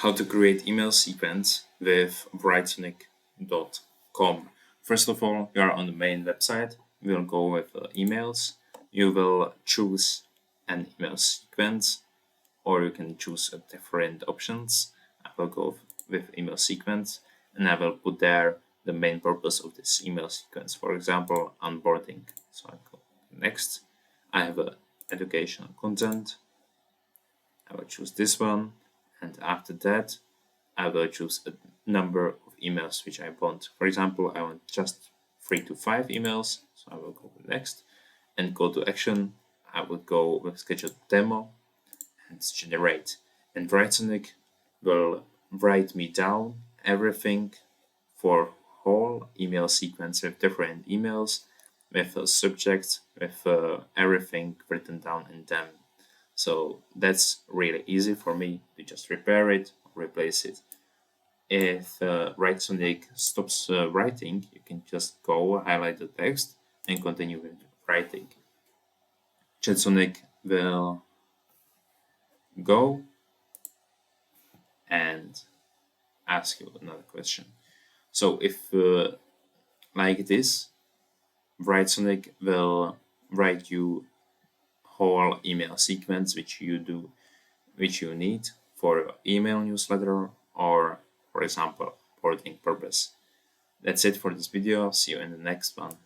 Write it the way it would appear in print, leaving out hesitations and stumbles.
How to create email sequence with Writesonic.com. First of all, you are on the main website. We'll go with emails. You will choose an email sequence, or you can choose different options. I will go with email sequence, and I will put there the main purpose of this email sequence. For example, onboarding. So I go next. I have educational content. I will choose this one, and after that I will choose a number of emails which I want. For example, I want just 3 to 5 emails, so I will go with next and go to action. I would go with schedule demo and generate, and Writesonic will write me down everything for whole email sequence with different emails, with a subject, with everything written down in them. So that's really easy for me to just repair it or replace it. If Writesonic stops writing, you can just go highlight the text and continue with writing. ChatSonic will go and ask you another question. So if like this, Writesonic will write you whole email sequence which you need for your email newsletter or, for example, reporting purpose. That's it for this video. See you in the next one.